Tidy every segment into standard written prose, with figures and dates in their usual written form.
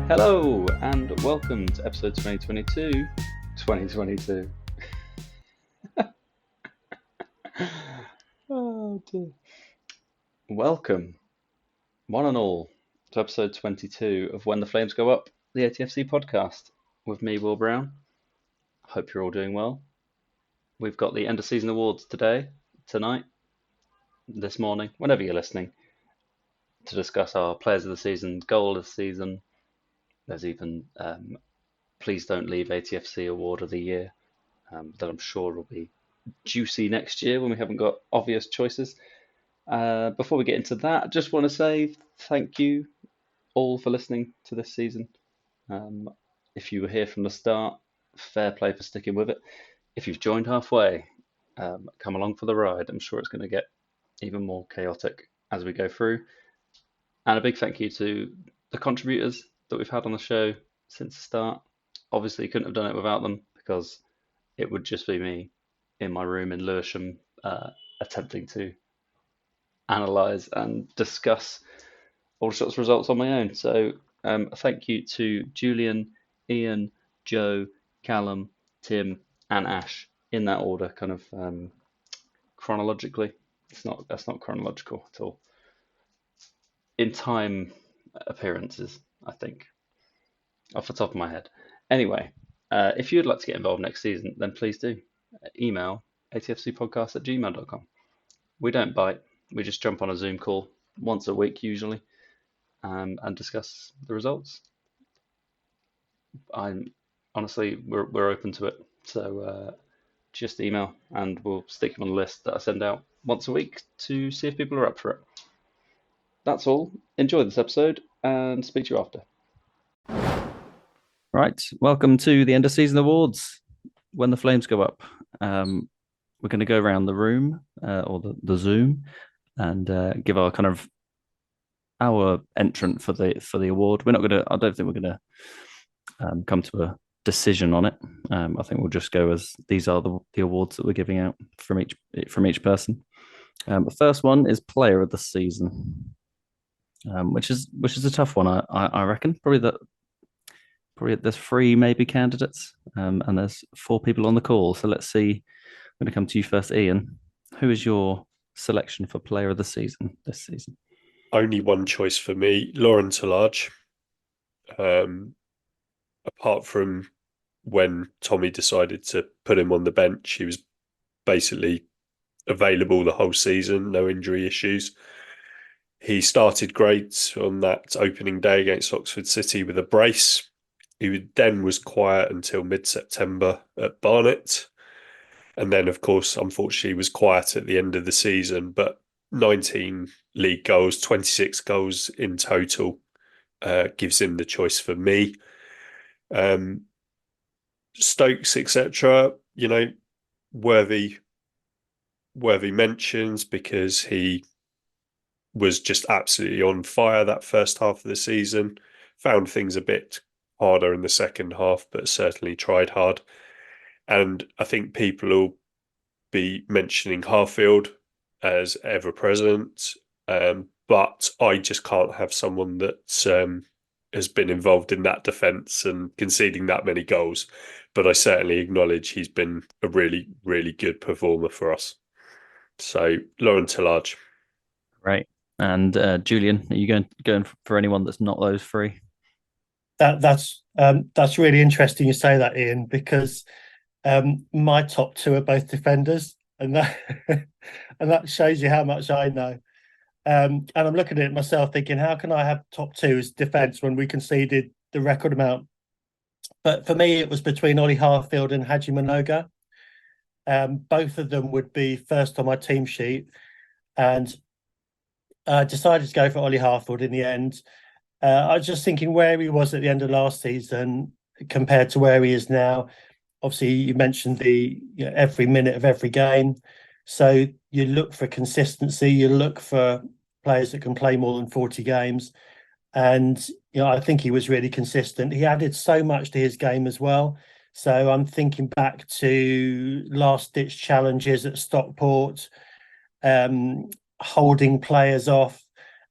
Hello and welcome to episode 2022. 2022. Oh dear. Welcome, one and all, to episode 22 of When the Flames Go Up, the ATFC podcast, with me, Will Brown. Hope you're all doing well. We've got the end of season awards tonight, this morning, whenever you're listening, to discuss our players of the season, goal of the season. There's even Please Don't Leave ATFC Award of the Year, that I'm sure will be juicy next year when we haven't got obvious choices. Before we get into that, I just want to say thank you all for listening to this season. If you were here from the start, fair play for sticking with it. If you've joined halfway, come along for the ride. I'm sure it's going to get even more chaotic as we go through. And a big thank you to the contributors that we've had on the show since the start. Obviously, couldn't have done it without them because it would just be me in my room in Lewisham attempting to analyse and discuss all sorts of results on my own. So thank you to Julian, Ian, Joe, Callum, Tim and Ash in that order, kind of chronologically. That's not chronological at all. In time appearances, I think, off the top of my head. Anyway, if you'd like to get involved next season, then please do. Email atfcpodcast@gmail.com. We don't bite. We just jump on a Zoom call once a week usually and discuss the results. Honestly, we're open to it. So just email and we'll stick them on the list that I send out once a week to see if people are up for it. That's all. Enjoy this episode and speak to you after. Right, welcome to the end of season awards. When the Flames Go Up, we're going to go around the room or the Zoom and give our kind of our entrant for the award. We're not going to. I don't think we're going to come to a decision on it. I think we'll just go as these are the awards that we're giving out from each person. The first one is Player of the Season, which is a tough one. I reckon probably there's 3 maybe candidates, and there's 4 people on the call. So let's see. I'm going to come to you first, Ian. Who is your selection for Player of the Season this season? Only one choice for me, Lauren Tallage. Apart from when Tommy decided to put him on the bench, he was basically available the whole season, no injury issues. He started great on that opening day against Oxford City with a brace. He then was quiet until mid-September at Barnet. And then, of course, unfortunately, was quiet at the end of the season. But 19 league goals, 26 goals in total gives him the choice for me. Stokes, etc., worthy mentions because he was just absolutely on fire that first half of the season. Found things a bit harder in the second half, but certainly tried hard. And I think people will be mentioning Harfield as ever present, but I just can't have someone that has been involved in that defence and conceding that many goals. But I certainly acknowledge he's been a really, really good performer for us. So Lauren Tallage. Right. And Julian, are you going for anyone that's not those 3? That's really interesting you say that, Ian, because my top 2 are both defenders, and that shows you how much I know. And I'm looking at it myself, thinking, how can I have top 2 as defence when we conceded the record amount? But for me, it was between Ollie Harfield and Haji Manoga. Both of them would be first on my team sheet, and I decided to go for Ollie Harfield in the end. I was just thinking where he was at the end of last season compared to where he is now. Obviously, you mentioned every minute of every game. So you look for consistency, you look for players that can play more than 40 games. And, I think he was really consistent. He added so much to his game as well. So I'm thinking back to last-ditch challenges at Stockport, holding players off.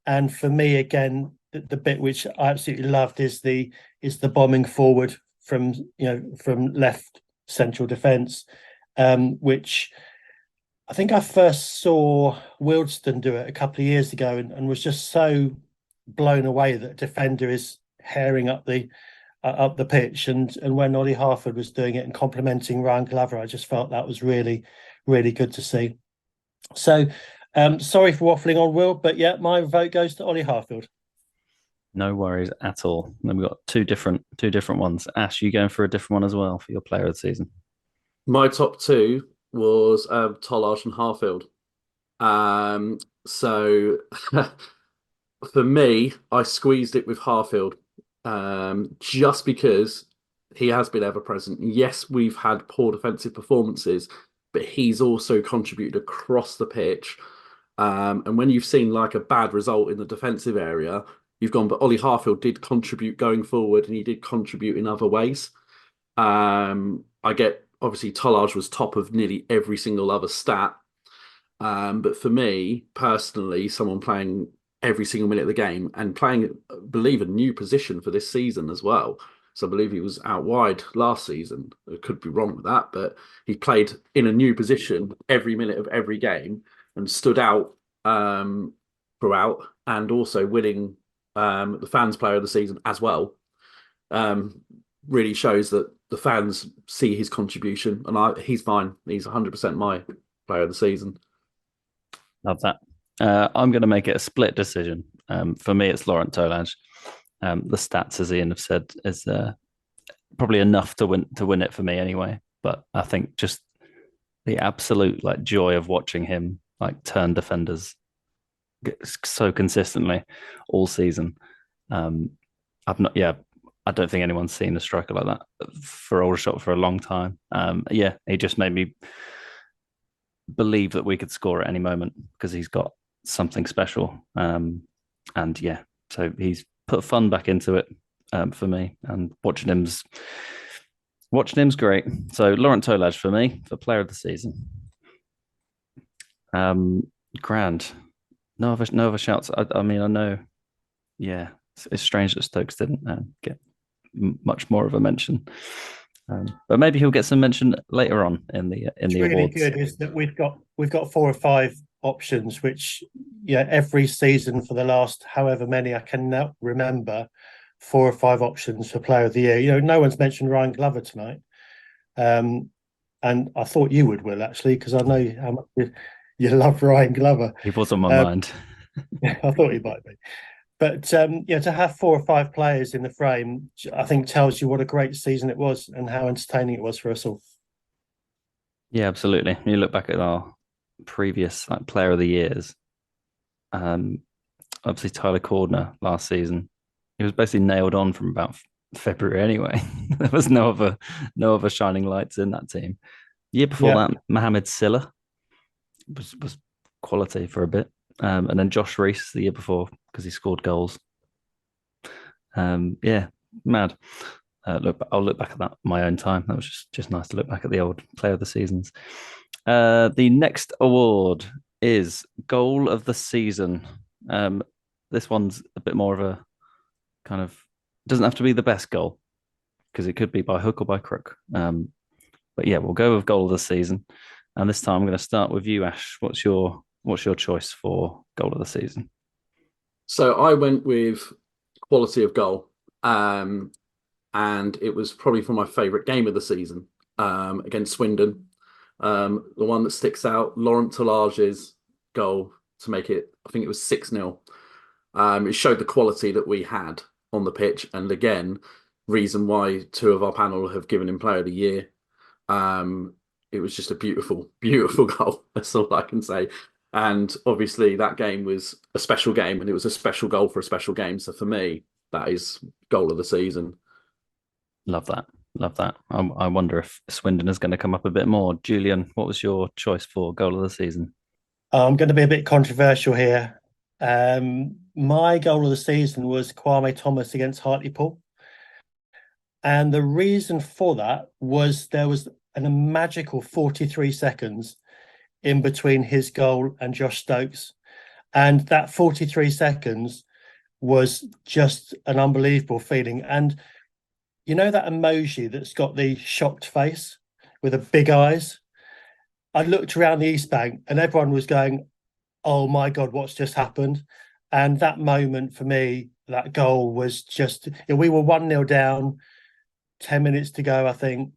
And for me, again, the bit which I absolutely loved is the bombing forward from left central defence, which I think I first saw Wildston do it a couple of years ago, and was just so blown away that a defender is herring up the pitch, and when Ollie Harford was doing it and complimenting Ryan Glover, I just felt that was really, really good to see. So, sorry for waffling on, Will, but yeah, my vote goes to Ollie Harfield. No worries at all. Then we've got two different ones. Ash, you going for a different one as well for your player of the season? My top two was Tollage and Harfield. So for me, I squeezed it with Harfield, just because he has been ever present. Yes, we've had poor defensive performances, but he's also contributed across the pitch. And when you've seen like a bad result in the defensive area, you've gone, but Ollie Harfield did contribute going forward, and he did contribute in other ways. I get, obviously, Tollage was top of nearly every single other stat. But for me, personally, someone playing every single minute of the game and playing, I believe, a new position for this season as well. So I believe he was out wide last season. I could be wrong with that, but he played in a new position every minute of every game and stood out throughout, and also winning the fans player of the season as well. Really shows that the fans see his contribution, and he's fine. He's 100% my player of the season. Love that. I'm going to make it a split decision. For me, it's Laurent Tolage. The stats, as Ian have said, is probably enough to win it for me anyway. But I think just the absolute joy of watching him turn defenders so consistently all season. I don't think anyone's seen a striker like that for Aldershot for a long time. He just made me believe that we could score at any moment because he's got something special. So he's put fun back into it for me, and watching him's great. So Laurent Tolage for me for player of the season. Grand. No other shouts. I mean, I know. Yeah, it's strange that Stokes didn't get much more of a mention, but maybe he'll get some mention later on in the really awards. Good is that we've got 4 or 5 options, which every season for the last however many I can now remember, 4 or 5 options for player of the year. No one's mentioned Ryan Glover tonight, and I thought you would, Will, actually, because I know how much you love Ryan Glover. He was on my mind. I thought he might be. But to have 4 or 5 players in the frame, I think tells you what a great season it was and how entertaining it was for us all. Yeah, absolutely. You look back at our previous player of the years. Obviously Tyler Cordner last season. He was basically nailed on from about February anyway. There was no other shining lights in that team. The year before that, Mohamed Silla was quality for a bit. And then Josh Reese the year before because he scored goals. Mad. I'll look back at that my own time. That was just nice to look back at the old player of the seasons. The next award is goal of the season. This one's a bit more of a kind of, doesn't have to be the best goal because it could be by hook or by crook. But yeah, we'll go with goal of the season. And this time I'm going to start with you, Ash. What's your choice for goal of the season? So I went with quality of goal. And it was probably for my favourite game of the season against Swindon. The one that sticks out, Laurent Tolage's goal to make it, I think it was 6-0. It showed the quality that we had on the pitch. And again, reason why 2 of our panel have given him player of the year. It was just a beautiful, beautiful goal. That's all I can say. And obviously that game was a special game, and it was a special goal for a special game. So for me, that is goal of the season. Love that. I wonder if Swindon is going to come up a bit more. Julian, what was your choice for goal of the season? I'm going to be a bit controversial here. My goal of the season was Kwame Thomas against Hartlepool. And the reason for that was there was a magical 43 seconds in between his goal and Josh Stokes. And that 43 seconds was just an unbelievable feeling. And you know that emoji that's got the shocked face with the big eyes? I looked around the East Bank and everyone was going, oh my God, what's just happened? And that moment for me, that goal was just, we were 1-0 down, 10 minutes to go, I think.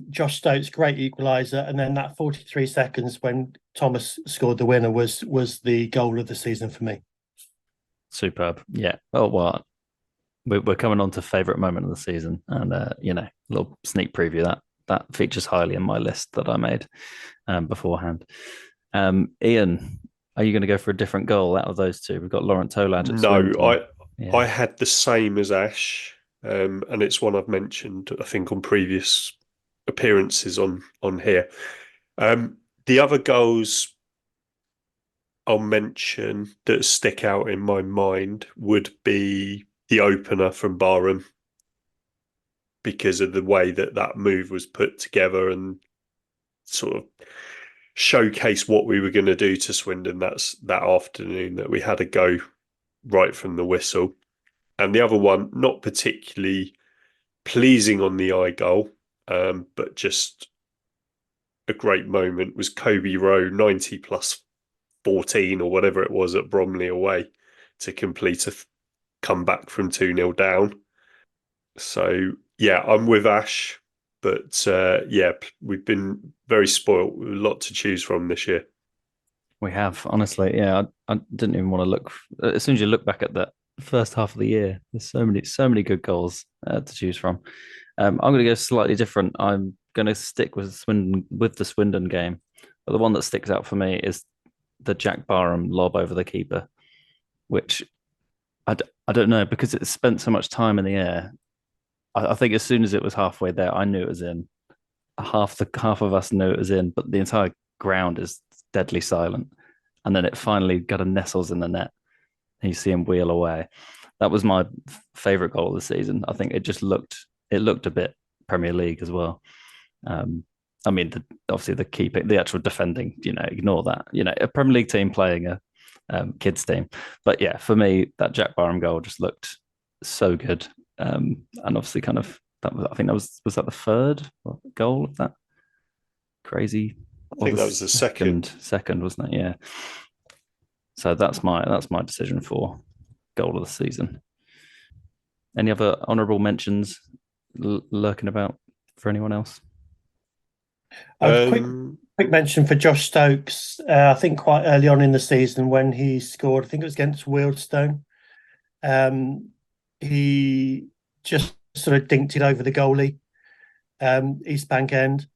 Josh Stokes, great equaliser. And then that 43 seconds when Thomas scored the winner was the goal of the season for me. Superb. Yeah. Oh, well, we're coming on to favourite moment of the season. And, a little sneak preview that features highly in my list that I made beforehand. Ian, are you going to go for a different goal out of those two? We've got Laurent Tolaj at Swindon. I had the same as Ash, and it's one I've mentioned, I think, on previous appearances on here. The other goals I'll mention that stick out in my mind would be the opener from Barham, because of the way that move was put together and sort of showcase what we were going to do to Swindon that afternoon, that we had a go right from the whistle. And the other one, not particularly pleasing on the eye goal, but just a great moment, was Kobe Rowe 90 plus 14 or whatever it was at Bromley away to complete a comeback from 2-0 down. So yeah, I'm with Ash, but we've been very spoilt with a lot to choose from this year. We have, honestly. Yeah, I didn't even want to look. As soon as you look back at that first half of the year, there's so many good goals to choose from. I'm going to go slightly different. I'm going to stick with the Swindon game, but the one that sticks out for me is the Jack Barham lob over the keeper, which I don't know, because it spent so much time in the air. I think as soon as it was halfway there, I knew it was in. Half of us knew it was in, but the entire ground is deadly silent. And then it finally got a nestles in the net. And you see him wheel away. That was my favourite goal of the season. I think it looked a bit Premier League as well. Obviously the keeping, the actual defending, ignore that. A Premier League team playing a kids team. But yeah, for me, that Jack Barham goal just looked so good. And obviously kind of, I think that was that the third goal of that crazy? I think that was the second, wasn't it? Yeah. So that's my decision for goal of the season. Any other honourable mentions lurking about for anyone else? Quick mention for Josh Stokes. I think quite early on in the season when he scored, I think it was against Wealdstone. He just sort of dinked it over the goalie, East Bank end.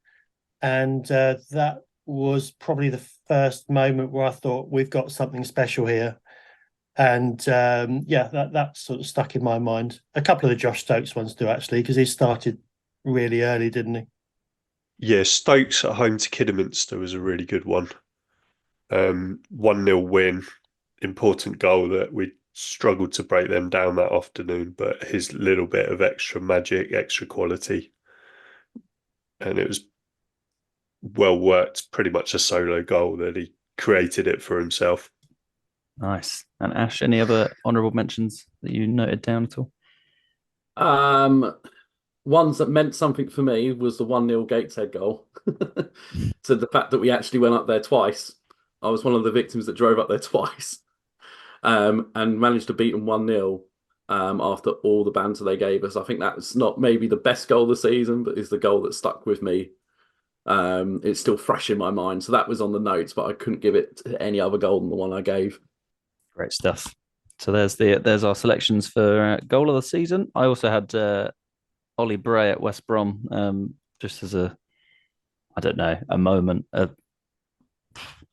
And that was probably the first moment where I thought we've got something special here. And that sort of stuck in my mind. A couple of the Josh Stokes ones do, actually, because he started really early, didn't he? Yeah, Stokes at home to Kidderminster was a really good one. 1-0 win, important goal that we struggled to break them down that afternoon, but his little bit of extra magic, extra quality, and it was well worked, pretty much a solo goal that he created it for himself. Nice. And Ash, any other honourable mentions that you noted down at all? Ones that meant something for me was the 1-0 Gateshead goal. So the fact that we actually went up there twice. I was one of the victims that drove up there twice, and managed to beat them 1-0 after all the banter they gave us. I think that's not maybe the best goal of the season, but is the goal that stuck with me. It's still fresh in my mind. So that was on the notes, but I couldn't give it any other goal than the one I gave. Great stuff. So there's our selections for goal of the season. I also had Ollie Bray at West Brom, just as a moment. I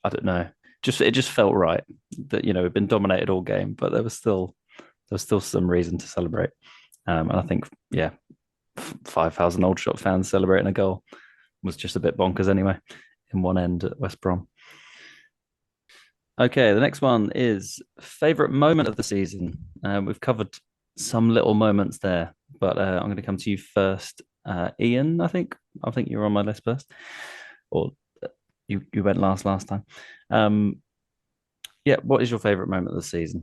don't know. It just felt right that we've been dominated all game, but there was still some reason to celebrate. And I think 5,000 Old Shot fans celebrating a goal was just a bit bonkers anyway. In one end at West Brom. Okay, the next one is favourite moment of the season. We've covered some little moments there, but I'm going to come to you first, Ian. I think you were on my list first, or you went last time. What is your favourite moment of the season?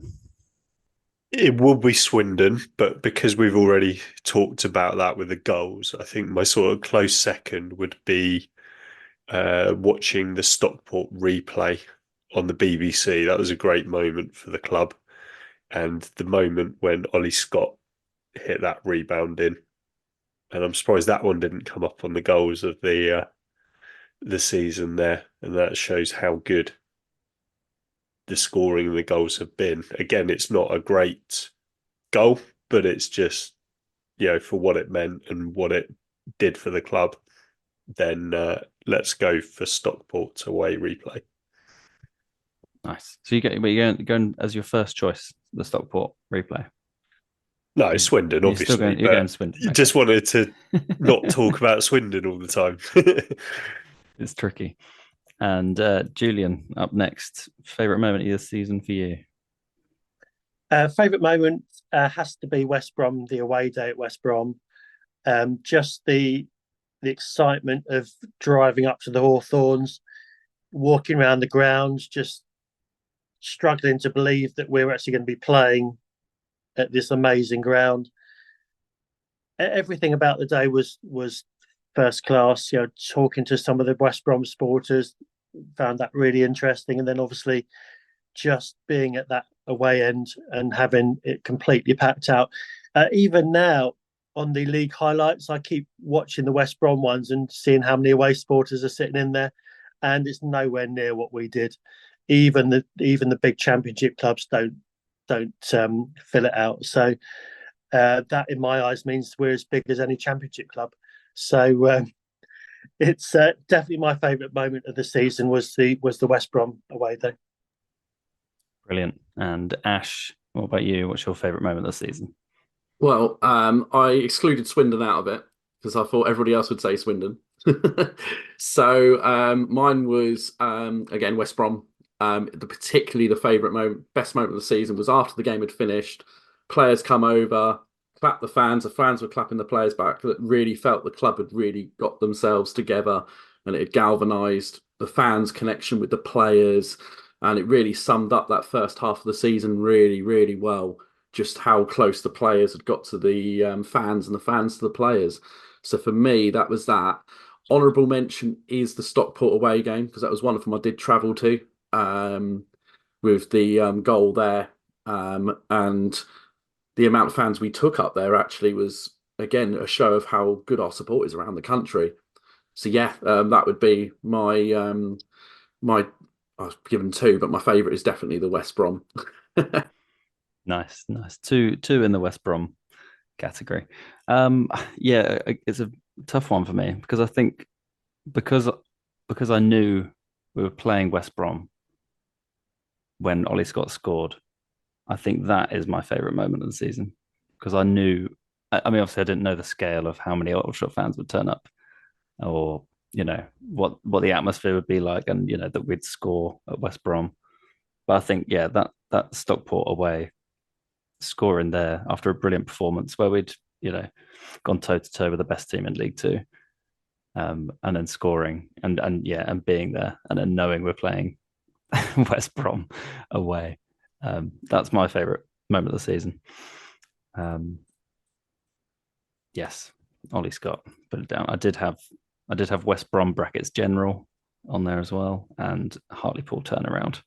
It will be Swindon, but because we've already talked about that with the goals, I think my sort of close second would be watching the Stockport replay on the BBC. That was a great moment for the club, and the moment when Ollie Scott hit that rebound in, and I'm surprised that one didn't come up on the goals of the season there, and that shows how good the scoring and the goals have been. Again, it's not a great goal, but it's just, for what it meant and what it did for the club. Then let's go for Stockport away replay. Nice. So you're going as your first choice, the Stockport replay. No, it's Swindon, You're obviously. you're going Swindon. You just wanted to not talk about Swindon all the time. It's tricky. And Julian, up next, favorite moment of the season for you? Favorite moment has to be West Brom, the away day at West Brom. Just the excitement of driving up to the Hawthorns, walking around the grounds, just struggling to believe that we're actually going to be playing at this amazing ground. Everything about the day was first class. Talking to some of the West Brom supporters, found that really interesting, and then obviously just being at that away end and having it completely packed out. Even now on the league highlights, I keep watching the West Brom ones and seeing how many away supporters are sitting in there, and it's nowhere near what we did. Even the big championship clubs don't fill it out. So that, in my eyes, means we're as big as any championship club. So it's definitely my favourite moment of the season was the West Brom away day. Brilliant. And Ash, what about you? What's your favourite moment of the season? Well, I excluded Swindon out of it because I thought everybody else would say Swindon. So mine was again West Brom. Particularly the favourite moment, best moment of the season was after the game had finished. Players come over, clap the fans. The fans were clapping the players back. That really felt the club had really got themselves together, and it had galvanised the fans' connection with the players, and it really summed up that first half of the season really, really well. Just how close the players had got to the fans and the fans to the players. So for me, that was that. Honourable mention is the Stockport away game because that was one of them I did travel to. With the goal there, and the amount of fans we took up there actually was again a show of how good our support is around the country. So yeah, that would be my my. I was given two, but my favourite is definitely the West Brom. Nice. Two in the West Brom category. Yeah, it's a tough one for me because I think because I knew we were playing West Brom when Ollie Scott scored, I think that is my favourite moment of the season because I knew. I mean, obviously, I didn't know the scale of how many Aldershot fans would turn up, or what the atmosphere would be like, and that we'd score at West Brom. But I think that Stockport away scoring there after a brilliant performance where we'd gone toe to toe with the best team in League Two, and then scoring and being there and then knowing we're playing West Brom away. That's my favourite moment of the season. Yes, Ollie Scott, put it down. I did have West Brom brackets general on there as well, and Hartlepool turnaround,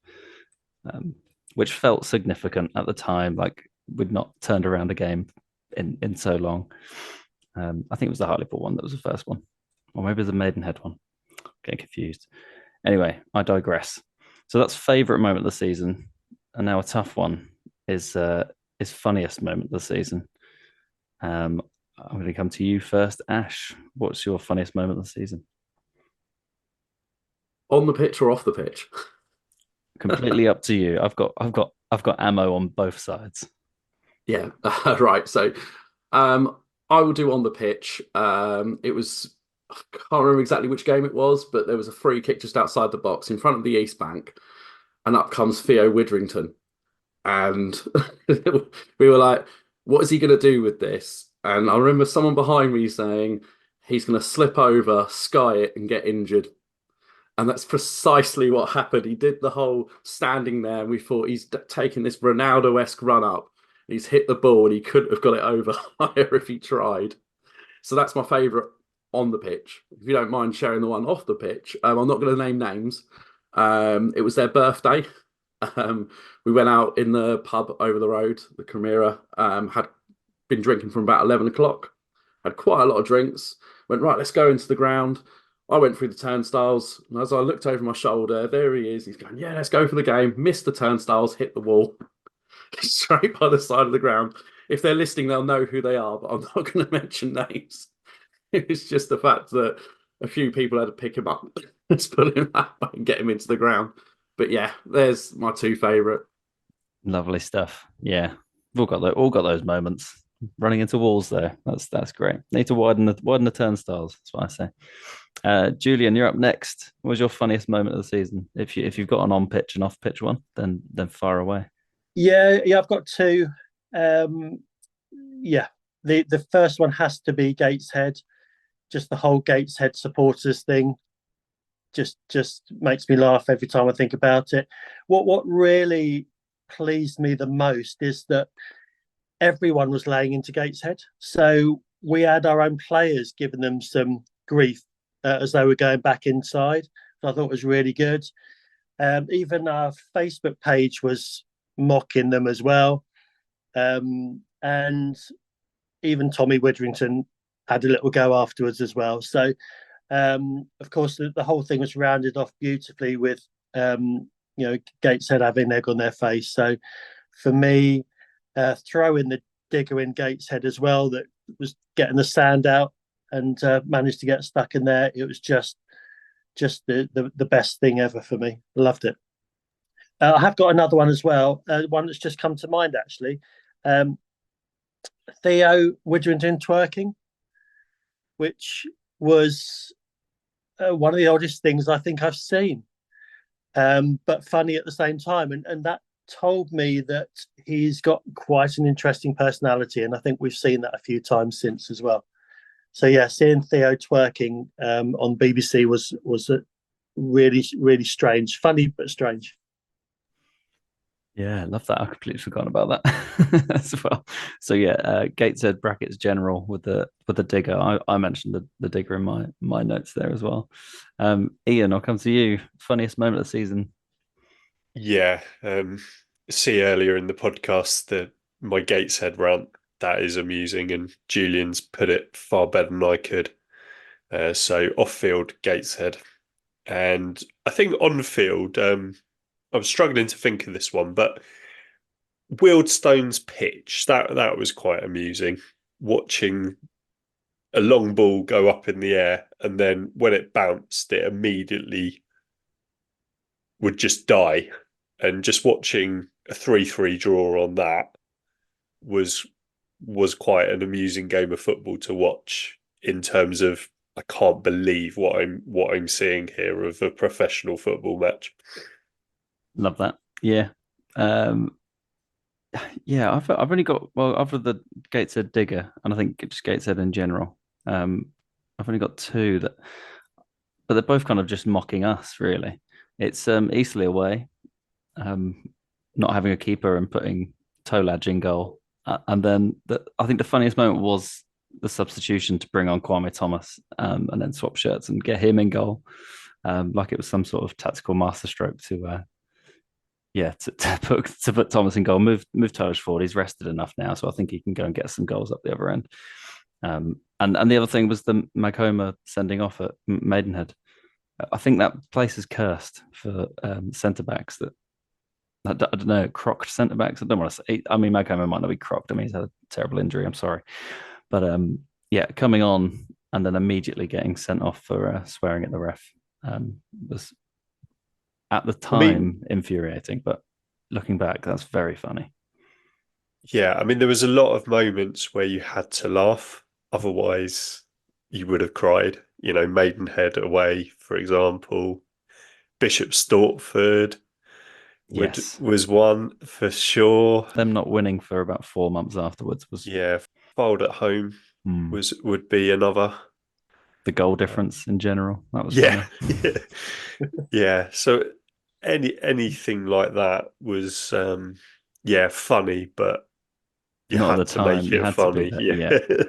which felt significant at the time. Like we'd not turned around a game in so long. I think it was the Hartlepool one that was the first one, or maybe the Maidenhead one. Getting confused. Anyway, I digress. So that's favourite moment of the season, and now a tough one is funniest moment of the season. I'm going to come to you first, Ash. What's your funniest moment of the season? On the pitch or off the pitch? Completely up to you. I've got ammo on both sides. Yeah, right. So, I will do on the pitch. It was, I can't remember exactly which game it was, but there was a free kick just outside the box in front of the East Bank, and up comes Theo Widrington, and we were like, "What is he going to do with this?" And I remember someone behind me saying, "He's going to slip over, sky it, and get injured." And that's precisely what happened. He did the whole standing there, and we thought he's taking this Ronaldo-esque run up, He's hit the ball and he couldn't have got it over higher if he tried. So that's my favourite on the pitch. If you don't mind sharing the one off the pitch, I'm not going to name names. It was their birthday. We went out in the pub over the road, the Chimera. Had been drinking from about 11 o'clock. Had quite a lot of drinks. Went, right, let's go into the ground. I went through the turnstiles. And as I looked over my shoulder, there he is. He's going, yeah, let's go for the game. Missed the turnstiles, hit the wall. Straight by the side of the ground. If they're listening, they'll know who they are, but I'm not going to mention names. It's just the fact that a few people had to pick him up, let's put him that way and get him into the ground. But yeah, there's my two favourite. Lovely stuff. Yeah, we've all got those moments. Running into walls there. That's great. Need to widen the turnstiles. That's what I say. Julian, you're up next. What was your funniest moment of the season? If you've got an on pitch and off pitch one, then fire away. Yeah, I've got two. Yeah, the first one has to be Gateshead. Just the whole Gateshead supporters thing just makes me laugh every time I think about it. What really pleased me the most is that everyone was laying into Gateshead. So we had our own players giving them some grief as they were going back inside. So I thought it was really good. Even our Facebook page was mocking them as well. And even Tommy Witherington had a little go afterwards as well. So, of course, the whole thing was rounded off beautifully with, Gateshead having egg on their face. So for me, throw in the digger in Gateshead as well that was getting the sand out and managed to get stuck in there. It was just the best thing ever for me. Loved it. I have got another one as well, one that's just come to mind actually. Theo Witherington twerking, which was one of the oddest things I think I've seen, but funny at the same time. And that told me that he's got quite an interesting personality. And I think we've seen that a few times since as well. So, yeah, seeing Theo twerking on BBC was really, really strange. Funny, but strange. Yeah, I love that. I completely forgotten about that as well. So yeah, Gateshead brackets general with the digger. I mentioned the digger in my notes there as well. Ian, I'll come to you. Funniest moment of the season. Yeah, see earlier in the podcast that my Gateshead rant, that is amusing, and Julian's put it far better than I could. So off-field Gateshead, and I think on-field, I was struggling to think of this one, but Wildstone's pitch, that was quite amusing. Watching a long ball go up in the air, and then when it bounced, it immediately would just die. And just watching a 3-3 draw on that was quite an amusing game of football to watch, in terms of I can't believe what I'm seeing here of a professional football match. Love that. Yeah. Yeah, I've only got, well, other the Gateshead digger, and I think just Gateshead in general. I've only got two that, but they're both kind of just mocking us, really. It's Eastleigh away, not having a keeper and putting Tolaj in goal. And then I think the funniest moment was the substitution to bring on Kwame Thomas, and then swap shirts and get him in goal. Like it was some sort of tactical masterstroke to put Thomas in goal, move Tolaj forward. He's rested enough now, so I think he can go and get some goals up the other end. And the other thing was the Macoma sending off at Maidenhead. I think that place is cursed for centre backs. That I don't know, crocked centre backs. I don't want to say. I mean, Macoma might not be crocked. I mean, he's had a terrible injury. I'm sorry, but yeah, coming on and then immediately getting sent off for swearing at the ref was at the time infuriating. But looking back, that's very funny. Yeah, I mean, there was a lot of moments where you had to laugh, otherwise you would have cried. You know, Maidenhead away, for example. Bishop Stortford was one for sure. Them not winning for about 4 months afterwards was Fold at home would be another. The goal difference in general, that was funny. Yeah. So anything like that was funny, but You not had at the to make time. You it had funny. to be there. Yeah.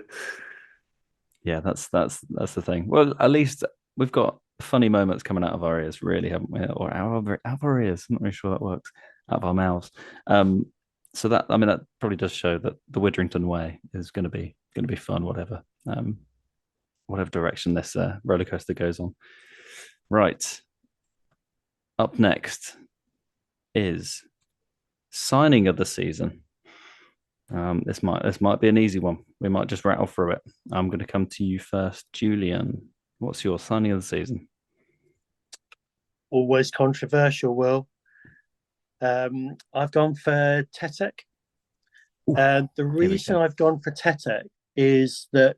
Yeah, that's the thing. Well, at least we've got funny moments coming out of our ears, really, haven't we? Or out of our ears. I'm not really sure that works. Out of our mouths. So that, I mean, that probably does show that the Widdrington way is going to be fun, whatever direction this roller coaster goes on. Right. Up next is signing of the season. This might be an easy one. We might just rattle through it. I'm going to come to you first, Julian. What's your signing of the season? Always controversial, Will. I've gone for Tetek. And the reason I've gone for Tetek is that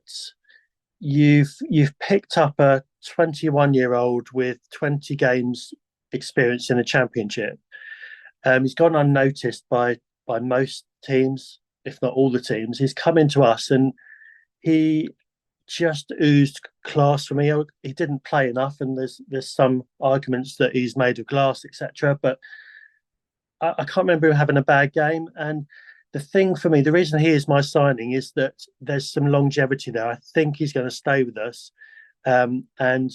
you've picked up a 21-year-old with 20 games experience in the championship. He's gone unnoticed by most teams, if not all the teams. He's come into us and he just oozed class for me. He didn't play enough, and there's some arguments that he's made of glass, etc. But I can't remember him having a bad game. And the thing for me, the reason he is my signing is that there's some longevity there. I think he's going to stay with us, and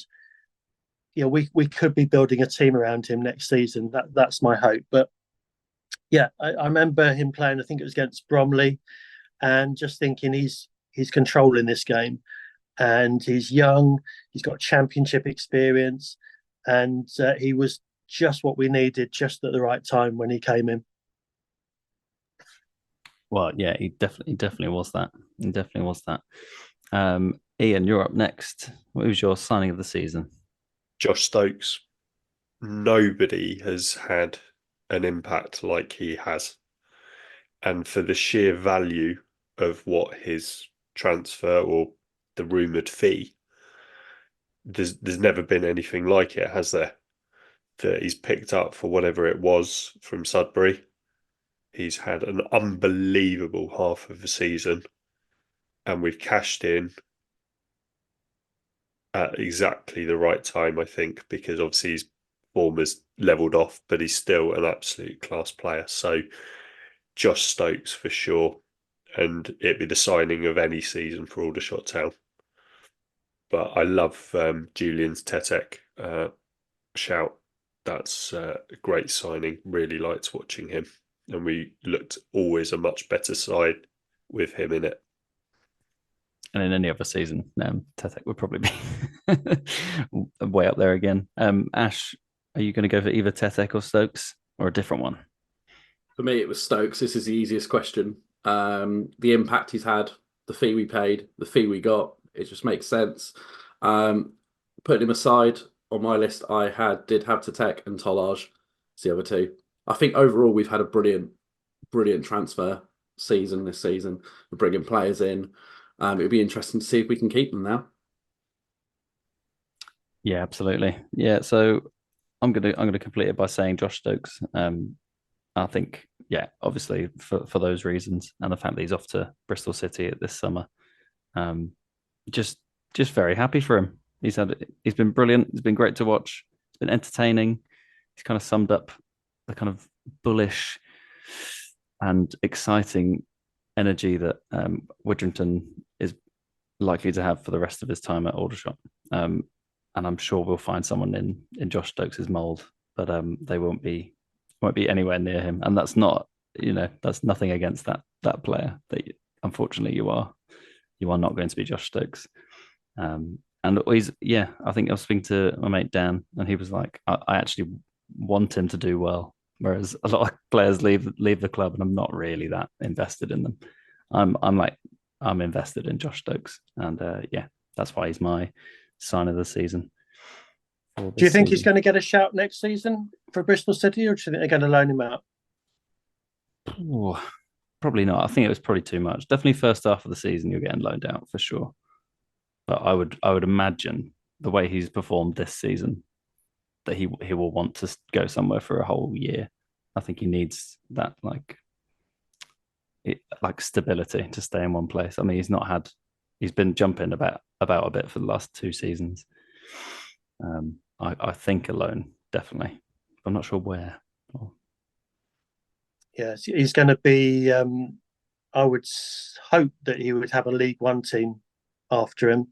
we could be building a team around him next season. That's my hope. But yeah, I remember him playing. I think it was against Bromley, and just thinking he's controlling this game, and he's young. He's got championship experience, and he was just what we needed, just at the right time when he came in. Well, yeah, he definitely was that. He definitely was that. Ian, you're up next. What was your signing of the season? Josh Stokes. Nobody has had an impact like he has. And for the sheer value of what his transfer or the rumoured fee, there's never been anything like it, has there? That he's picked up for whatever it was from Sudbury. He's had an unbelievable half of the season, and we've cashed in at exactly the right time, I think, because obviously his form has levelled off, but he's still an absolute class player. So Josh Stokes for sure, and it'd be the signing of any season for Aldershot Town. But I love Julian's Tetek shout. That's a great signing. Really liked watching him, and we looked always a much better side with him in it. And in any other season, Tetek would probably be way up there again. Ash, are you going to go for either Tetek or Stokes, or a different one? For me, it was Stokes. This is the easiest question. The impact he's had, the fee we paid, the fee we got, it just makes sense. Putting him aside, on my list, I did have Tetek and Tolaj. It's the other two. I think overall we've had a brilliant transfer season this season. We're bringing players in. It'll be interesting to see if we can keep them now. Yeah, absolutely. Yeah, so I'm gonna complete it by saying Josh Stokes. I think, yeah, obviously for those reasons and the fact that he's off to Bristol City this summer, just very happy for him. He's been brilliant. It's been great to watch. It's been entertaining. He's kind of summed up the kind of bullish and exciting energy that Widdrington is likely to have for the rest of his time at Aldershot. And I'm sure we'll find someone in Josh Stokes' mould, but they won't be anywhere near him. And that's not, that's nothing against that player. That unfortunately you are not going to be Josh Stokes. And always, yeah, I think I was speaking to my mate Dan, and he was like, I actually want him to do well. Whereas a lot of players leave the club, and I'm not really that invested in them. I'm invested in Josh Stokes, and yeah, that's why he's my sign of the season. Do you think he's going to get a shout next season for Bristol City, or do you think they're going to loan him out? Ooh, probably not. I think it was probably too much. Definitely first half of the season, you're getting loaned out for sure. But I would imagine the way he's performed this season that he will want to go somewhere for a whole year. I think he needs that like stability to stay in one place. I mean, he's been jumping about a bit for the last 2 seasons. I think alone, definitely. I'm not sure where. Yeah, he's going to be. I would hope that he would have a League One team after him,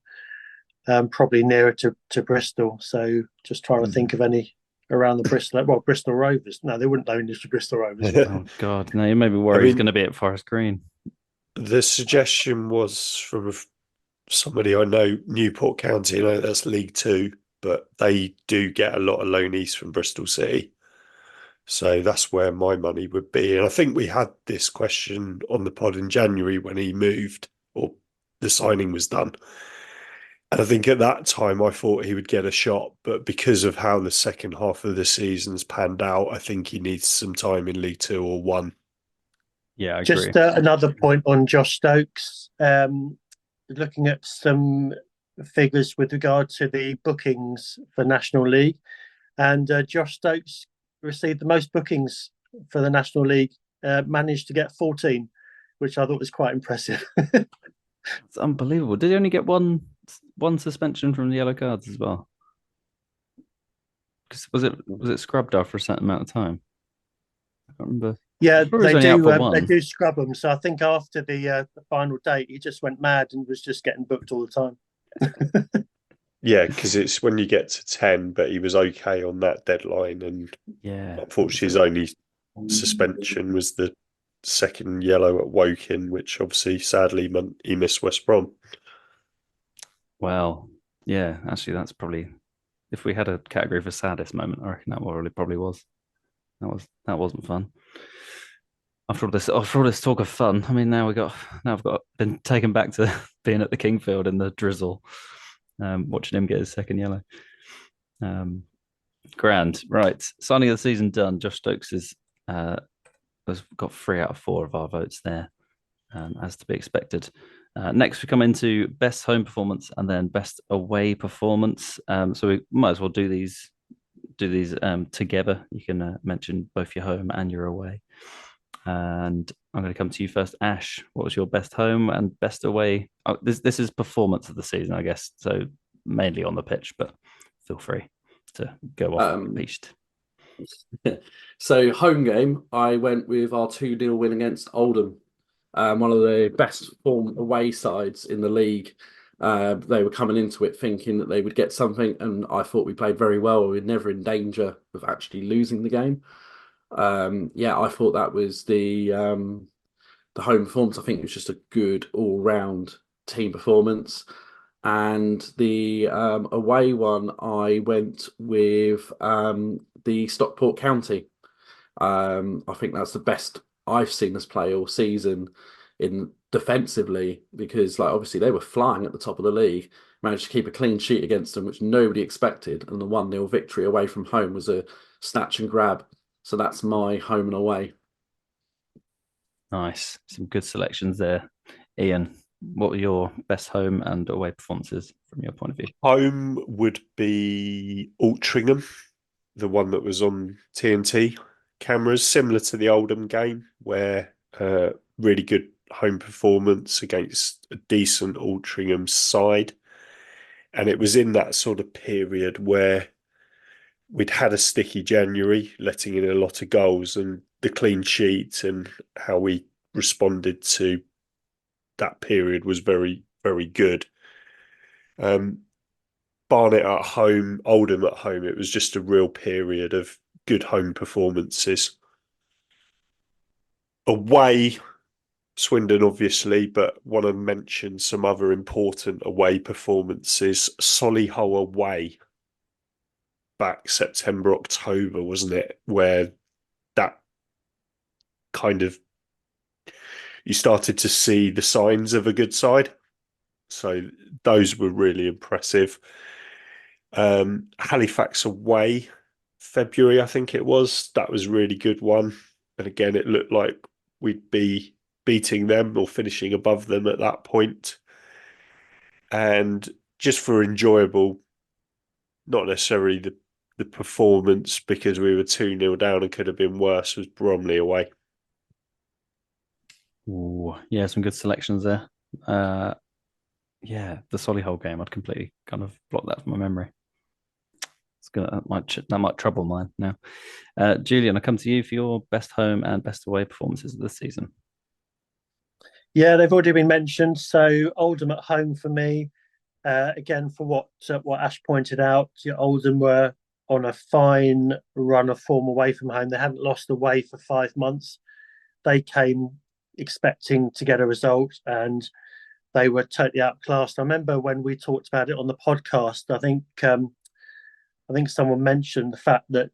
probably nearer to Bristol. So just trying to think of any around the Bristol. Well, Bristol Rovers. No, they wouldn't loan us to Bristol Rovers. Oh God, no! You made me worry he's going to be at Forest Green. The suggestion was from somebody I know, Newport County. I know that's League Two, but they do get a lot of loanees from Bristol City. So that's where my money would be. And I think we had this question on the pod in January when he moved or the signing was done. And I think at that time I thought he would get a shot, but because of how the second half of the season's panned out, I think he needs some time in League Two or One. Yeah, I agree. Just another point on Josh Stokes. Looking at some figures with regard to the bookings for National League, and Josh Stokes received the most bookings for the National League, managed to get 14, which I thought was quite impressive. It's unbelievable. Did he only get one suspension from the yellow cards as well? Because was it scrubbed after a certain amount of time? I can't remember. Yeah, They do scrub them. So I think after the final date, he just went mad and was just getting booked all the time. Yeah, because it's when you get to 10, but he was okay on that deadline. And yeah, unfortunately, his only suspension was the second yellow at Woking, which obviously, sadly, meant he missed West Brom. Well, yeah, actually, that's probably, if we had a category for saddest moment, I reckon that probably was. That wasn't fun. After all this talk of fun, I mean, now I've been taken back to being at the Kingfield in the drizzle, watching him get his second yellow. Grand, right? Signing of the season done. Josh Stokes has got 3 out of 4 of our votes there, as to be expected. Next, we come into best home performance and then best away performance. So we might as well do these together. You can mention both your home and your away. And I'm going to come to you first, Ash. What was your best home and best away? Oh, this is performance of the season, I guess. So mainly on the pitch, but feel free to go off beast. So home game, I went with our 2-0 win against Oldham. One of the best form away sides in the league. They were coming into it thinking that they would get something, and I thought we played very well. We were never in danger of actually losing the game. I thought that was the home performance. I think it was just a good all-round team performance. And the away one, I went with the Stockport County. I think that's the best I've seen us play all season in defensively, because obviously they were flying at the top of the league, managed to keep a clean sheet against them, which nobody expected, and the 1-0 victory away from home was a snatch and grab. So that's my home and away. Nice. Some good selections there. Ian, what were your best home and away performances from your point of view? Home would be Altrincham, the one that was on TNT cameras, similar to the Oldham game, where really good home performance against a decent Altrincham side. And it was in that sort of period where we'd had a sticky January, letting in a lot of goals, and the clean sheet and how we responded to that period was very, very good. Barnet at home, Oldham at home, it was just a real period of good home performances. Away, Swindon, obviously, but want to mention some other important away performances. Solihull away back September, October, wasn't it? Where that kind of, you started to see the signs of a good side. So those were really impressive. Halifax away, February, I think it was. That was a really good one. And again, it looked like we'd be beating them or finishing above them at that point. And just for enjoyable, not necessarily the performance, because we were 2-0 down and could have been worse, was Bromley away. Ooh, yeah, some good selections there. The Solihull game, I'd completely kind of blocked that from my memory. That might trouble mine now. Julian, I come to you for your best home and best away performances of this season. Yeah, they've already been mentioned. So Oldham at home for me. Again, for what Ash pointed out, Oldham were on a fine run of form away from home. They hadn't lost away for 5 months. They came expecting to get a result, and they were totally outclassed. I remember when we talked about it on the podcast. I think someone mentioned the fact that,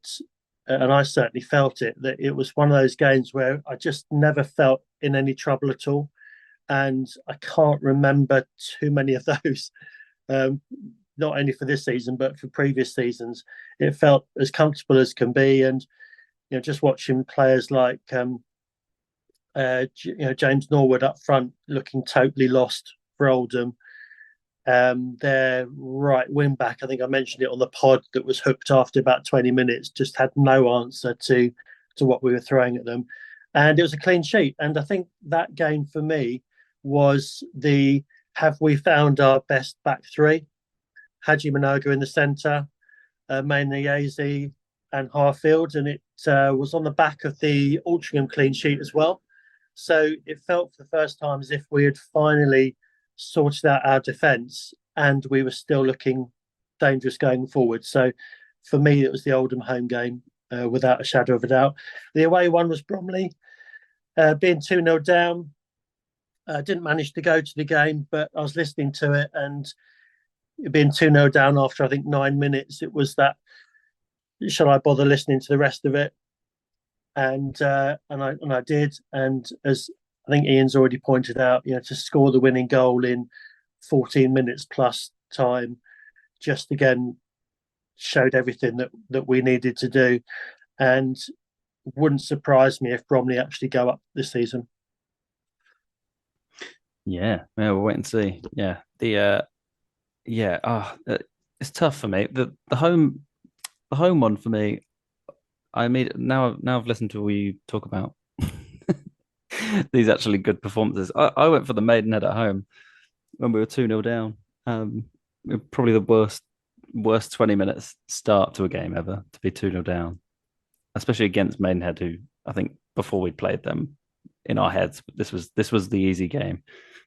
and I certainly felt it, that it was one of those games where I just never felt in any trouble at all, and I can't remember too many of those. Um, not only for this season but for previous seasons. It felt as comfortable as can be, and just watching players like James Norwood up front looking totally lost for Oldham. Their right wing back, I think I mentioned it on the pod, that was hooked after about 20 minutes, just had no answer to what we were throwing at them, and it was a clean sheet. And I think that game for me was the have we found our best back three? Haji Minoga in the centre, Mayne and Harfield, and it was on the back of the Altrincham clean sheet as well. So it felt for the first time as if we had finally sorted out our defence and we were still looking dangerous going forward. So for me, it was the Oldham home game without a shadow of a doubt. The away one was Bromley, being 2-0 down. Didn't manage to go to the game, but I was listening to it, and being 2-0 down after I think 9 minutes, it was that, shall I bother listening to the rest of it? And I did. And as I think Ian's already pointed out, to score the winning goal in 14 minutes plus time, just again showed everything that we needed to do, and wouldn't surprise me if Bromley actually go up this season. Yeah, we'll wait and see. Yeah, it's tough for me. The home one for me. Now I've listened to you talk about these actually good performances. I went for the Maidenhead at home when we were 2-0 down. Probably the worst 20 minutes start to a game ever, to be 2-0 down, especially against Maidenhead, who I think before we played them, in our heads, this was the easy game.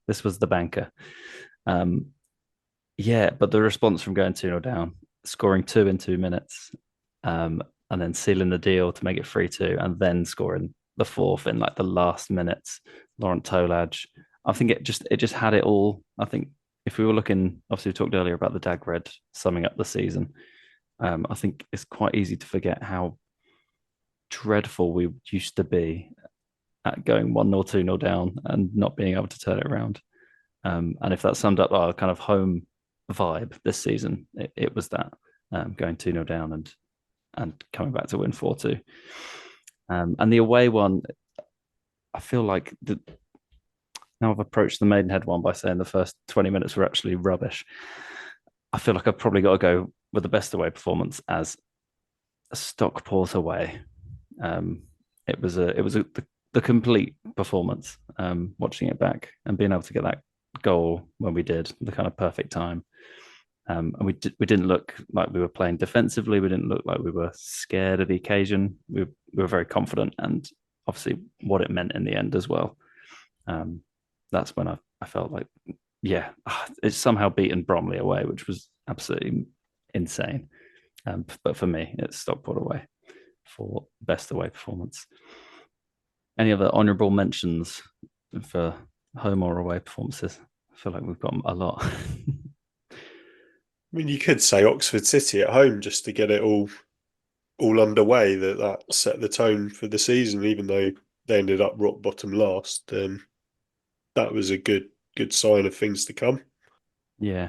This was the banker. But the response from going 2-0 down, scoring 2 in 2 minutes, and then sealing the deal to make it 3-2, and then scoring the fourth in like the last minutes, Laurent Tolaj. I think it just had it all. I think if we were looking, obviously we talked earlier about the Dagred summing up the season. I think it's quite easy to forget how dreadful we used to be at going 1-0, 2-0 down and not being able to turn it around. And if that summed up our kind of home vibe this season, it was that, going 2-0 down and coming back to win 4-2. And the away one, I feel like now I've approached the Maidenhead one by saying the first 20 minutes were actually rubbish. I feel like I've probably got to go with the best away performance as a Stockport away. It was the complete performance. Watching it back and being able to get that goal when we did, the kind of perfect time. And we didn't look like we were playing defensively. We didn't look like we were scared of the occasion. We were very confident, and obviously what it meant in the end as well. That's when I felt like, it's somehow beaten Bromley away, which was absolutely insane. But for me, it's Stockport away for best away performance. Any other honourable mentions for home or away performances? I feel like we've got a lot. I mean, you could say Oxford City at home just to get it all underway. That set the tone for the season, even though they ended up rock bottom last. That was a good sign of things to come. Yeah.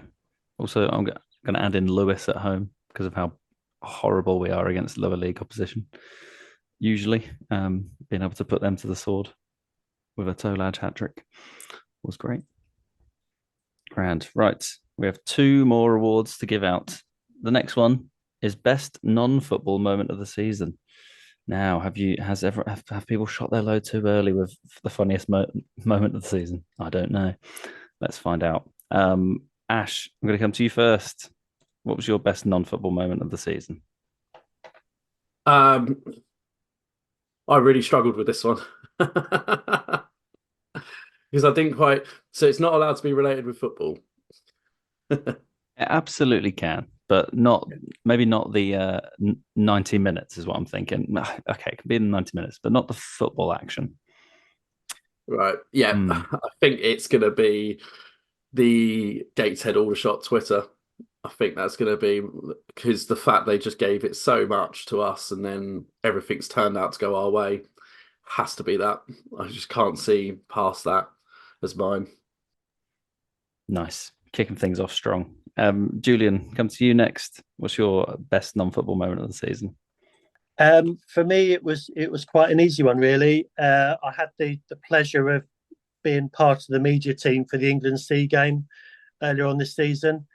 Also, I'm going to add in Lewis at home because of how horrible we are against lower league opposition. Usually, being able to put them to the sword with a Tolaj hat-trick was great. Grand. Right. We have 2 more awards to give out. The next one is best non-football moment of the season. Now, have people shot their load too early with the funniest moment of the season? I don't know. Let's find out. Ash, I'm going to come to you first. What was your best non-football moment of the season? I really struggled with this one. Because I didn't quite. So it's not allowed to be related with football. It absolutely can, but maybe not the 90 minutes is what I'm thinking. Okay, it can be in 90 minutes, but not the football action. Right. Yeah. I think it's going to be the Gateshead Aldershot Twitter. I think that's going to be because the fact they just gave it so much to us and then everything's turned out to go our way has to be that. I just can't see past that as mine. Nice. Kicking things off strong. Julian, come to you next. What's your best non-football moment of the season? For me, it was quite an easy one, really. I had the pleasure of being part of the media team for the England C game earlier on this season,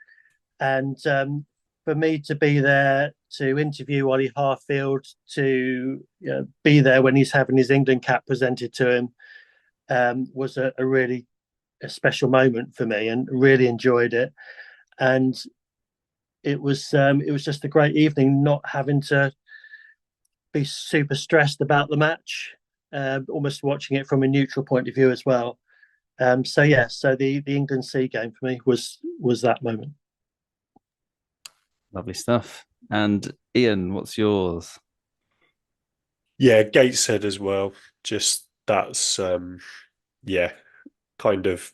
and for me to be there to interview Ollie Harfield, to be there when he's having his England cap presented to him, was a really special moment for me, and really enjoyed it. And it was just a great evening, not having to be super stressed about the match, almost watching it from a neutral point of view as well. So the England C game for me was that moment. Lovely stuff. And Ian, what's yours? Yeah, Gateshead as well. Just that's kind of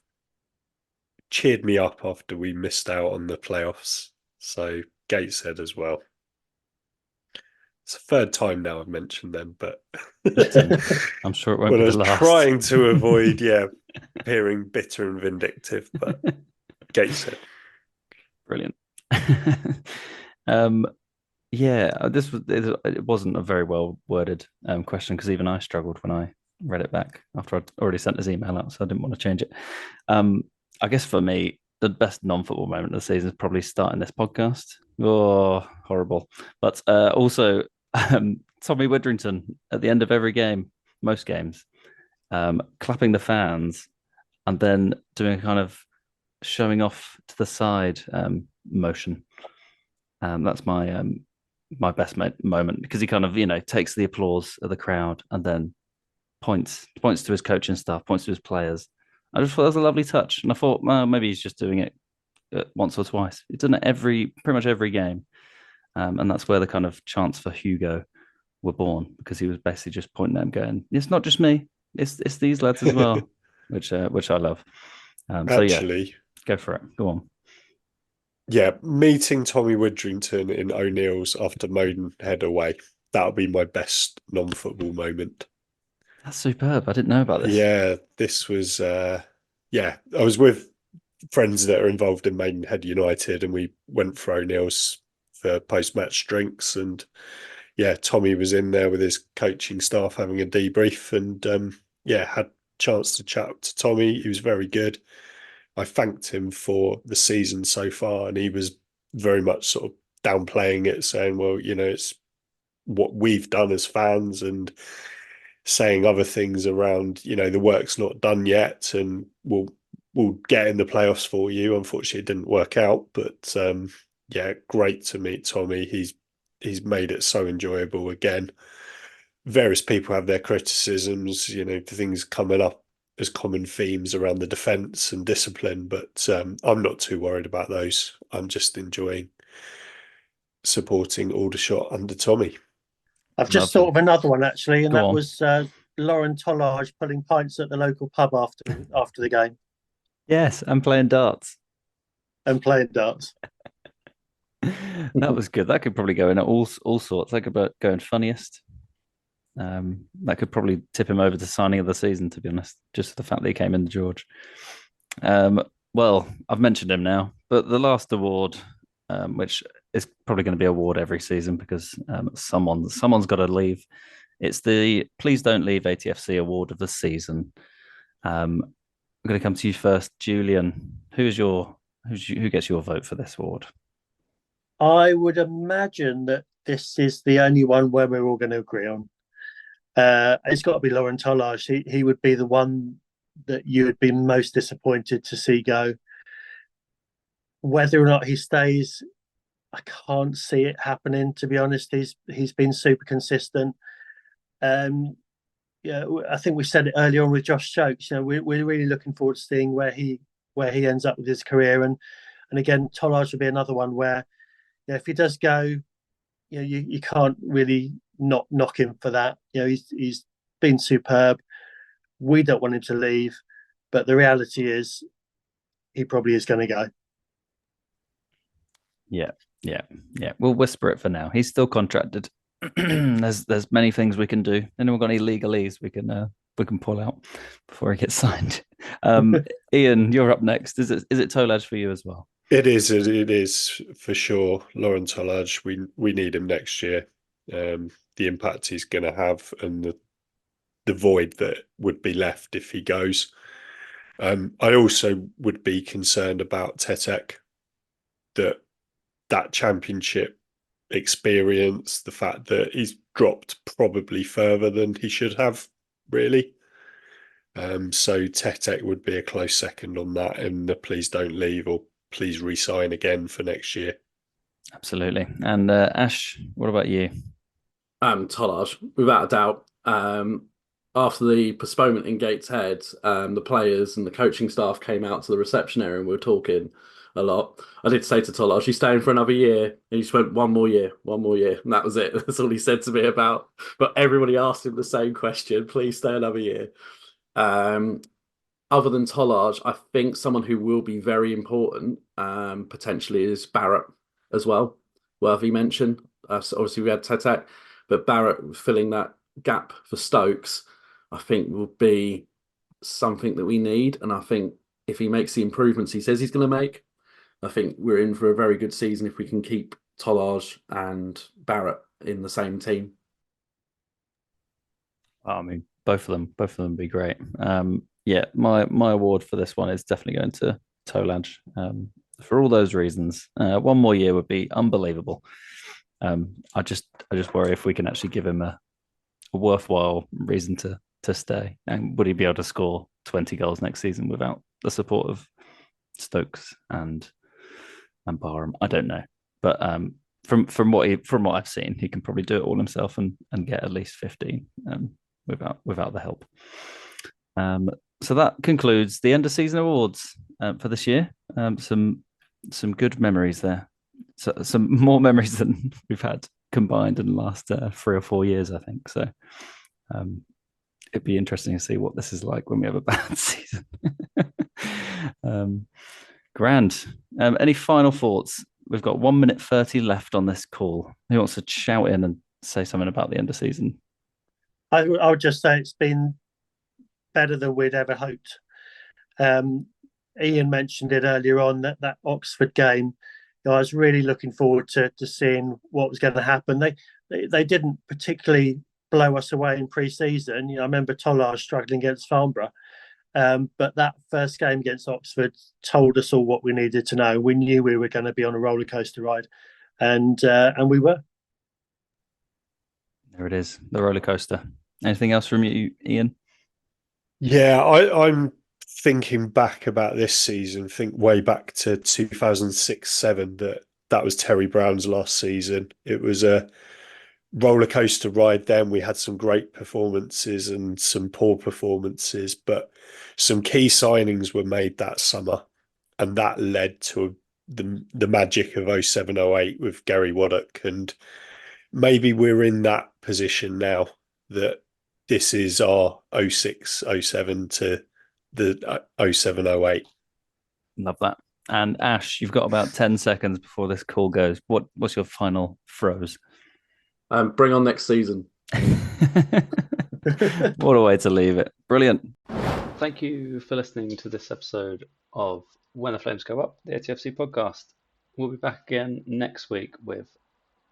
cheered me up after we missed out on the playoffs. So Gateshead as well. It's the third time now I've mentioned them, but I'm sure it won't well, be I the was last. trying to avoid, appearing bitter and vindictive, but Gateshead. Brilliant. It wasn't a very well worded question because even I struggled when I read it back after I'd already sent his email out, so I didn't want to change it. I guess for me, the best non-football moment of the season is probably starting this podcast. Oh, horrible! But also Tommy Widrington at the end of every game, most games, clapping the fans and then doing a kind of showing off to the side motion. That's my best moment because he kind of takes the applause of the crowd and then points to his coaching staff, points to his players. I just thought that was a lovely touch, and I thought, well, maybe he's just doing it once or twice. He's done it pretty much every game, and that's where the kind of chants for Hugo were born because he was basically just pointing at him, going, "It's not just me; it's these lads as well," which I love. Actually, go for it. Go on. Yeah, meeting Tommy Widrington in O'Neill's after Maidenhead away. That'll be my best non-football moment. That's superb. I didn't know about this. Yeah, this was I was with friends that are involved in Maidenhead United and we went for O'Neill's for post-match drinks, and Tommy was in there with his coaching staff having a debrief, and had a chance to chat to Tommy. He was very good. I thanked him for the season so far, and he was very much sort of downplaying it, saying, well, it's what we've done as fans, and saying other things around, the work's not done yet and we'll get in the playoffs for you. Unfortunately, it didn't work out, but great to meet Tommy. He's made it so enjoyable again. Various people have their criticisms, things coming up as common themes around the defence and discipline, but I'm not too worried about those. I'm just enjoying supporting Aldershot under Tommy. I've just thought of another one actually, and that was Lauren Tollage pulling pints at the local pub after the game. Yes, and playing darts. That was good. That could probably go in at all sorts. That could go in funniest. That could probably tip him over to signing of the season, to be honest, just the fact that he came in the George. Well, I've mentioned him now, but the last award, which is probably going to be award every season because someone's got to leave. It's the Please Don't Leave ATFC Award of the season. I'm going to come to you first, Julian. Who gets your vote for this award? I would imagine that this is the only one where we're all going to agree on. It's got to be Lauren Tollage. He would be the one that you would be most disappointed to see go. Whether or not he stays, I can't see it happening, to be honest. He's been super consistent. I think we said it earlier on with Josh Stokes. We're really looking forward to seeing where he ends up with his career, and again, Tollage will be another one where, if he does go, you can't really not knock him for that. He's been superb. We don't want him to leave, but the reality is, he probably is going to go. Yeah. We'll whisper it for now. He's still contracted. There's many things we can do. Anyone got any legalese we can pull out before he gets signed? Ian, you're up next. Is it Tolaj for you as well? It is for sure. Lauren Tolaj, we need him next year. The impact he's going to have and the void that would be left if he goes. I also would be concerned about Tetek, that championship experience, the fact that he's dropped probably further than he should have, really. So Tetek would be a close second on that, and please don't leave, or please re-sign again for next year. Absolutely. And Ash, what about you? Tollage, without a doubt. After the postponement in Gateshead, the players and the coaching staff came out to the reception area and we were talking a lot. I did say to Tollage, "He's staying for another year." And he just went, one more year. And that was it. That's all he said to me about. But everybody asked him the same question: please stay another year. Other than Tollage, I think someone who will be very important potentially is Barrett as well. Worthy mention. So obviously, we had Tetek, but Barrett filling that gap for Stokes, I think, will be something that we need. And I think if he makes the improvements he says he's going to make, I think we're in for a very good season if we can keep Tollage and Barrett in the same team. I mean, both of them would be great. My award for this one is definitely going to Tolaj, for all those reasons. One more year would be unbelievable. I just worry if we can actually give him a worthwhile reason to stay, and would he be able to score 20 goals next season without the support of Stokes and Barham? I don't know, but from what I've seen, he can probably do it all himself and get at least 15 without the help. So that concludes the end of season awards for this year. Some good memories there. So, some more memories than we've had combined in the last 3 or 4 years, I think. So it'd be interesting to see what this is like when we have a bad season. Grand. Any final thoughts? We've got 1 minute 30 left on this call. Who wants to shout in and say something about the end of season? I would just say it's been better than we'd ever hoped. Ian mentioned it earlier on, that Oxford game. I was really looking forward to seeing what was going to happen. They didn't particularly blow us away in pre-season. I remember Tollage struggling against Farnborough, but that first game against Oxford told us all what we needed to know. We knew we were going to be on a roller coaster ride, and we were. There it is, the roller coaster. Anything else from you, Ian? Yeah, I'm thinking back about this season, think way back to 2006-07, that was Terry Brown's last season. It was a roller coaster ride then. We had some great performances and some poor performances, but some key signings were made that summer, and that led to the magic of 07-08 with Gary Waddock. And maybe we're in that position now, that this is our 06-07 to the 07-08. Love that. And Ash, you've got about 10 seconds before this call goes. What's your final throws? Bring on next season. What a way to leave it. Brilliant. Thank you for listening to this episode of When the Flames Go Up, the ATFC podcast. We'll be back again next week with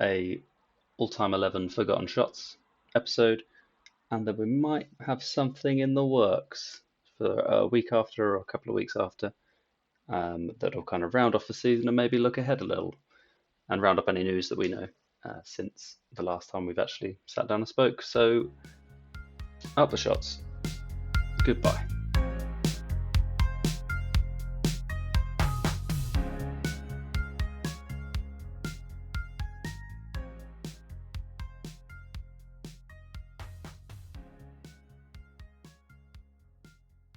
a all-time 11 forgotten shots episode, and then we might have something in the works for a week after or a couple of weeks after, that'll kind of round off the season and maybe look ahead a little and round up any news that we know since the last time we've actually sat down and spoke. So, up the shots. Goodbye.